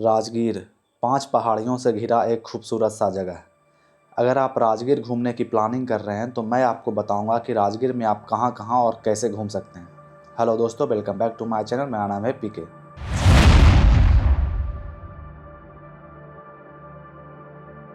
राजगीर 5 पहाड़ियों से घिरा एक खूबसूरत सा जगह है। अगर आप राजगीर घूमने की प्लानिंग कर रहे हैं तो मैं आपको बताऊंगा कि राजगीर में आप कहां कहां और कैसे घूम सकते हैं। हेलो दोस्तों, welcome back to my channel. मेरा नाम है पीके।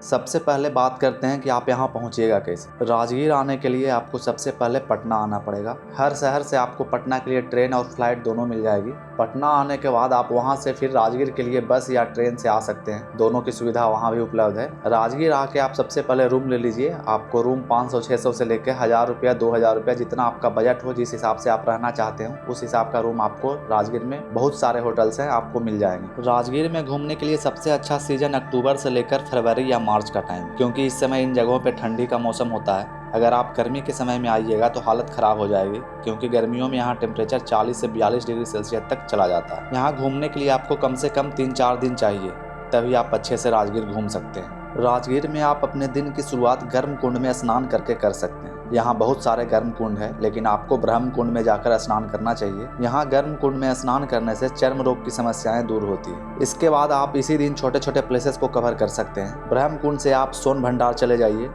सबसे पहले बात करते हैं कि आप यहां पहुंचिएगा कैसे। राजगीर आने के लिए आपको सबसे पहले पटना आना पड़ेगा। हर शहर से आपको पटना के लिए ट्रेन और फ्लाइट दोनों मिल जाएगी। पटना आने के बाद आप वहां से फिर राजगीर के लिए बस या ट्रेन से आ सकते हैं। दोनों की सुविधा वहां भी उपलब्ध है। राजगीर आके आप सबसे पहले रूम ले लीजिए। आपको रूम 500-600 से लेकर 1000 रुपया 2000 रुपया, जितना आपका बजट हो, जिस हिसाब से आप रहना चाहते हो उस हिसाब का रूम आपको राजगीर में बहुत सारे होटल्स हैं, आपको मिल जाएंगे। राजगीर में घूमने के लिए सबसे अच्छा सीजन अक्टूबर से लेकर फरवरी या मार्च का टाइम, क्योंकि इस समय इन जगहों पे ठंडी का मौसम होता है। अगर आप गर्मी के समय में आइएगा तो हालत ख़राब हो जाएगी, क्योंकि गर्मियों में यहाँ टेम्परेचर 40 से 42 डिग्री सेल्सियस तक चला जाता है। यहाँ घूमने के लिए आपको कम से कम 3-4 दिन चाहिए, तभी आप अच्छे से राजगीर घूम सकते हैं। राजगीर में आप अपने दिन की शुरुआत गर्म कुंड में स्नान करके कर सकते हैं। यहाँ बहुत सारे गर्म कुंड है, लेकिन आपको ब्रह्म कुंड में जाकर स्नान करना चाहिए। यहाँ गर्म कुंड में स्नान करने से चर्म रोग की समस्याएं दूर होती है। इसके बाद आप इसी दिन छोटे छोटे प्लेसेस को कवर कर सकते हैं। ब्रह्म कुंड से आप सोन भंडार चले जाइए।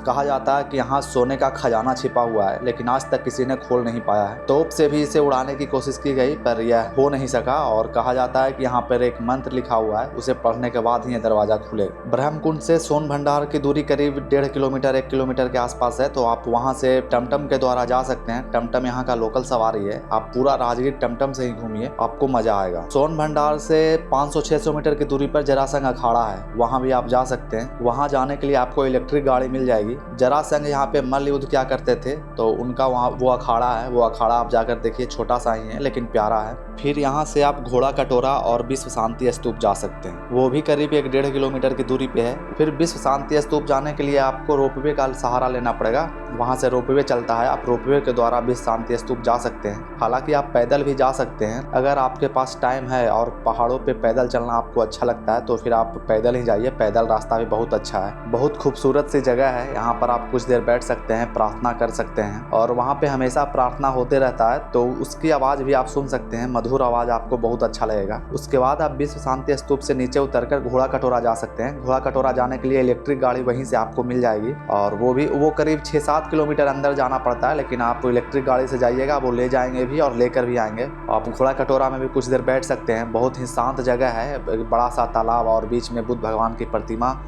कहा जाता है कि यहाँ सोने का खजाना छिपा हुआ है, लेकिन आज तक किसी ने खोल नहीं पाया है। तोप से भी इसे उड़ाने की कोशिश की गई, पर यह हो नहीं सका। और कहा जाता है कि यहाँ पर एक मंत्र लिखा हुआ है, उसे पढ़ने के बाद ही यह दरवाजा खुलेगा। ब्रह्मकुंड से सोन भंडार की दूरी करीब 1.5 किलोमीटर 1 किलोमीटर के आसपास है, तो आप वहाँ से टमटम के द्वारा जा सकते हैं। टमटम यहाँ का लोकल सवारी है। आप पूरा राजगीर टमटम से ही घूमिए, आपको मजा आएगा। सोन भंडार से 500-600 मीटर की दूरी पर जरासंग अखाड़ा है, वहाँ भी आप जा सकते हैं। वहाँ जाने के लिए आपको इलेक्ट्रिक गाड़ी मिल जाएगी। जरासंध यहाँ पे मल्ल युद्ध क्या करते थे, तो उनका वहाँ वो अखाड़ा है। वो अखाड़ा आप जाकर देखिए, छोटा सा ही है लेकिन प्यारा है। फिर यहाँ से आप घोड़ा कटोरा और विश्व शांति स्तूप जा सकते हैं, वो भी करीब 1-1.5 किलोमीटर की दूरी पे है। फिर विश्व शांति स्तूप जाने के लिए आपको रोपवे का सहारा लेना पड़ेगा। वहाँ से रोपवे चलता है, आप रोपवे के द्वारा विश्व शांति स्तूप जा सकते हैं। हालांकि आप पैदल भी जा सकते हैं। अगर आपके पास टाइम है और पहाड़ों पे पैदल चलना आपको अच्छा लगता है तो फिर आप पैदल ही जाइए। पैदल रास्ता भी बहुत अच्छा है। बहुत खूबसूरत सी जगह है। यहाँ पर आप कुछ देर बैठ सकते हैं, प्रार्थना कर सकते हैं, और वहाँ पे हमेशा प्रार्थना होते रहता है, तो उसकी आवाज़ भी आप सुन सकते हैं। मधुर आवाज़ आपको बहुत अच्छा लगेगा। उसके बाद आप विश्व शांति स्तूप से नीचे उतरकर घोड़ा कटोरा जा सकते हैं। घोड़ा कटोरा जाने के लिए इलेक्ट्रिक गाड़ी वहीं से आपको मिल जाएगी, और वो करीब 6-7 किलोमीटर अंदर जाना पड़ता है, लेकिन आप इलेक्ट्रिक गाड़ी से जाइएगा, वो ले जाएंगे भी और लेकर भी आएंगे। आप घोड़ा कटोरा में भी कुछ देर बैठ सकते हैं। बहुत ही शांत जगह है। बड़ा सा तालाब और बीच में बुद्ध भगवान की प्रतिमा,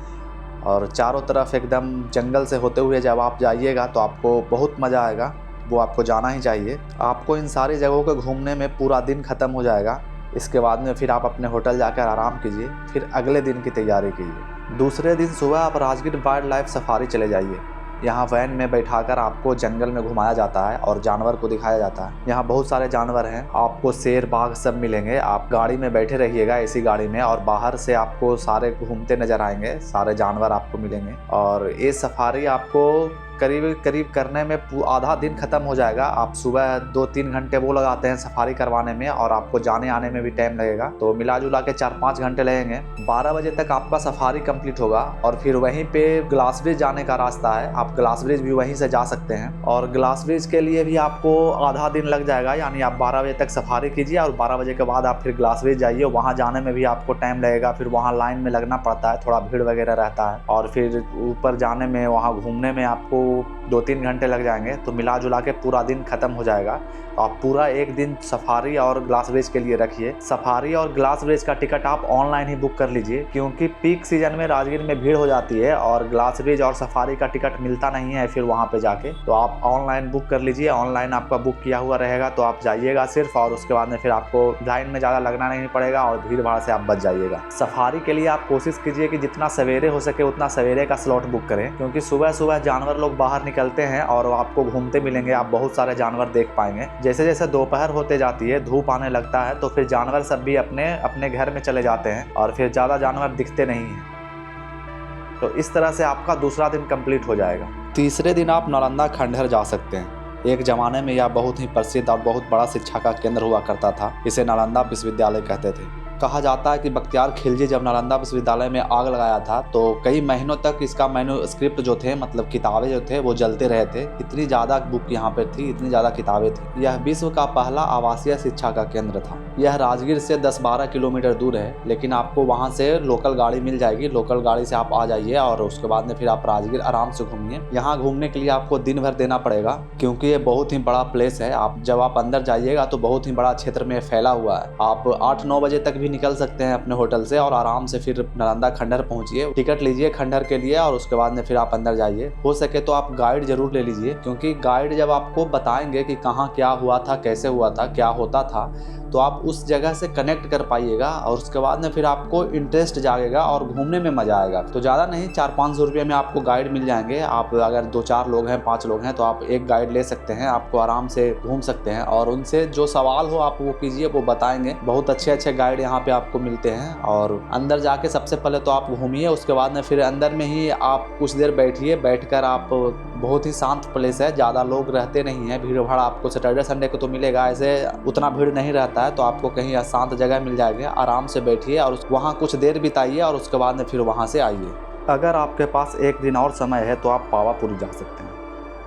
और चारों तरफ एकदम जंगल से होते हुए जब आप जाइएगा तो आपको बहुत मज़ा आएगा। वो आपको जाना ही चाहिए। आपको इन सारी जगहों को घूमने में पूरा दिन ख़त्म हो जाएगा। इसके बाद में फिर आप अपने होटल जाकर आराम कीजिए, फिर अगले दिन की तैयारी कीजिए। दूसरे दिन सुबह आप राजगीर वाइल्ड लाइफ सफारी चले जाइए। यहाँ वैन में बैठाकर आपको जंगल में घुमाया जाता है और जानवर को दिखाया जाता है। यहाँ बहुत सारे जानवर हैं, आपको शेर बाघ सब मिलेंगे। आप गाड़ी में बैठे रहिएगा, ऐसी गाड़ी में, और बाहर से आपको सारे घूमते नजर आएंगे, सारे जानवर आपको मिलेंगे। और ये सफारी आपको करीब करने में आधा दिन ख़त्म हो जाएगा। आप सुबह 2-3 घंटे वो लगाते हैं सफारी करवाने में, और आपको जाने आने में भी टाइम लगेगा, तो मिला जुला के 4-5 घंटे लगेंगे। 12 बजे तक आपका सफारी कंप्लीट होगा, और फिर वहीं पे ग्लास ब्रिज जाने का रास्ता है। आप ग्लास ब्रिज भी वहीं से जा सकते हैं, और ग्लास ब्रिज के लिए भी आपको आधा दिन लग जाएगा। यानी आप 12 बजे तक सफारी कीजिए, और 12 बजे के बाद आप फिर ग्लास ब्रिज जाइए। वहाँ जाने में भी आपको टाइम लगेगा, फिर वहाँ लाइन में लगना पड़ता है, थोड़ा भीड़ वगैरह रहता है, और फिर ऊपर जाने में, वहाँ घूमने में आपको 2-3 घंटे लग जाएंगे। तो मिला जुला के पूरा दिन खत्म हो जाएगा। तो आप पूरा एक दिन सफारी और ग्लास ब्रिज के लिए रखिए। सफारी और ग्लास ब्रिज का टिकट आप ऑनलाइन ही बुक कर लीजिए, क्योंकि पीक सीजन में राजगीर में भीड़ हो जाती है, और ग्लास ब्रिज और सफारी का टिकट मिलता नहीं है फिर वहाँ पे जाके। तो आप ऑनलाइन बुक कर लीजिए। ऑनलाइन आपका बुक किया हुआ रहेगा, तो आप जाइएगा सिर्फ, और उसके बाद में फिर आपको लाइन में ज़्यादा लगना नहीं पड़ेगा, और भीड़ भाड़ से आप बच जाइएगा। सफारी के लिए आप कोशिश कीजिए कि जितना सवेरे हो सके उतना सवेरे का स्लॉट बुक करें, क्योंकि सुबह सुबह जानवर लोग बाहर निकलते हैं और आपको घूमते मिलेंगे। आप बहुत सारे जानवर देख पाएंगे। जैसे जैसे दोपहर होते जाती है, धूप आने लगता है, तो फिर जानवर सब भी अपने अपने घर में चले जाते हैं, और फिर ज़्यादा जानवर दिखते नहीं हैं। तो इस तरह से आपका दूसरा दिन कंप्लीट हो जाएगा। तीसरे दिन आप नालंदा खंडहर जा सकते हैं। एक ज़माने में यह बहुत ही प्रसिद्ध और बहुत बड़ा शिक्षा का केंद्र हुआ करता था। इसे नालंदा विश्वविद्यालय कहते थे। कहा जाता है कि बख्तियार खिलजी जब नालंदा विश्वविद्यालय में आग लगाया था तो कई महीनों तक इसका मैन्युस्क्रिप्ट जो थे, मतलब किताबें जो थे, वो जलते रहे थे। इतनी ज़्यादा बुक यहाँ पर थी, इतनी ज़्यादा किताबें थी। यह विश्व का पहला आवासीय शिक्षा का केंद्र था। यह राजगीर से 10-12 किलोमीटर दूर है, लेकिन आपको वहाँ से लोकल गाड़ी मिल जाएगी। लोकल गाड़ी से आप आ जाइए और उसके बाद में फिर आप राजगीर आराम से घूमिए। यहाँ घूमने के लिए आपको दिन भर देना पड़ेगा, क्योंकि ये बहुत ही बड़ा प्लेस है। आप जब आप अंदर जाइएगा तो बहुत ही बड़ा क्षेत्र में फैला हुआ है। आप 8-9 बजे तक भी निकल सकते हैं अपने होटल से और आराम से फिर नालंदा खंडहर पहुंचिए। टिकट लीजिए खंडहर के लिए और उसके बाद में फिर आप अंदर जाइए। हो सके तो आप गाइड जरूर ले लीजिए, क्योंकि गाइड जब आपको बताएंगे कि कहाँ क्या हुआ था, कैसे हुआ था, क्या होता था, तो आप उस जगह से कनेक्ट कर पाइएगा और उसके बाद में फिर आपको इंटरेस्ट जागेगा और घूमने में मजा आएगा। तो ज़्यादा नहीं, 400-500 रुपये में आपको गाइड मिल जाएंगे। आप अगर 2-4 लोग हैं, 5 लोग हैं, तो आप एक गाइड ले सकते हैं। आपको आराम से घूम सकते हैं और उनसे जो सवाल हो आप वो कीजिए, वो बताएंगे। बहुत अच्छे गाइड यहाँ पे आपको मिलते हैं। और अंदर जाके सबसे पहले तो आप घूमिए, उसके बाद में फिर अंदर में ही आप कुछ देर बैठिए। बैठकर आप, बहुत ही शांत प्लेस है, ज़्यादा लोग रहते नहीं है। भीड़ भाड़ आपको सैटरडे संडे को तो मिलेगा, ऐसे उतना भीड़ नहीं रहता है। तो आपको कहीं शांत जगह मिल जाएगी, आराम से बैठिए और वहाँ कुछ देर बिताइए और उसके बाद में फिर वहाँ से आइए। अगर आपके पास एक दिन और समय है तो आप पावापुरी जा सकते हैं।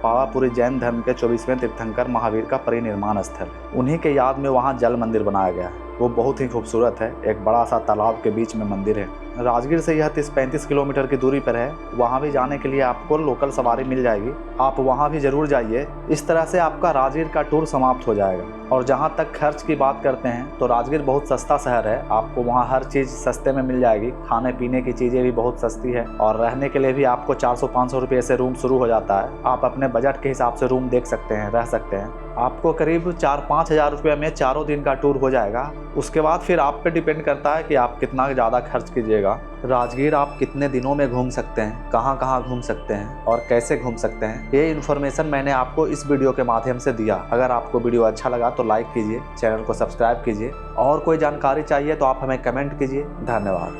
पावापुरी जैन धर्म के 24वें तीर्थंकर महावीर का परिनिर्माण स्थल है। उन्हीं के याद में वहाँ जल मंदिर बनाया गया है। वो बहुत ही खूबसूरत है। एक बड़ा सा तालाब के बीच में मंदिर है। राजगीर से यह 30-35 किलोमीटर की दूरी पर है। वहाँ भी जाने के लिए आपको लोकल सवारी मिल जाएगी। आप वहाँ भी जरूर जाइए। इस तरह से आपका राजगीर का टूर समाप्त हो जाएगा। और जहाँ तक खर्च की बात करते हैं तो राजगीर बहुत सस्ता शहर है। आपको वहाँ हर चीज़ सस्ते में मिल जाएगी। खाने पीने की चीज़ें भी बहुत सस्ती है और रहने के लिए भी आपको 400-500 रुपये से रूम शुरू हो जाता है। आप अपने बजट के हिसाब से रूम देख सकते हैं, रह सकते हैं। आपको करीब 4-5 हज़ार रुपये में 4 दिन का टूर हो जाएगा। उसके बाद फिर आप पे डिपेंड करता है कि आप कितना ज़्यादा खर्च कीजिएगा। राजगीर आप कितने दिनों में घूम सकते हैं, कहाँ कहाँ घूम सकते हैं और कैसे घूम सकते हैं, ये इन्फॉर्मेशन मैंने आपको इस वीडियो के माध्यम से दिया। अगर आपको वीडियो अच्छा लगा तो लाइक कीजिए, चैनल को सब्सक्राइब कीजिए और कोई जानकारी चाहिए तो आप हमें कमेंट कीजिए। धन्यवाद।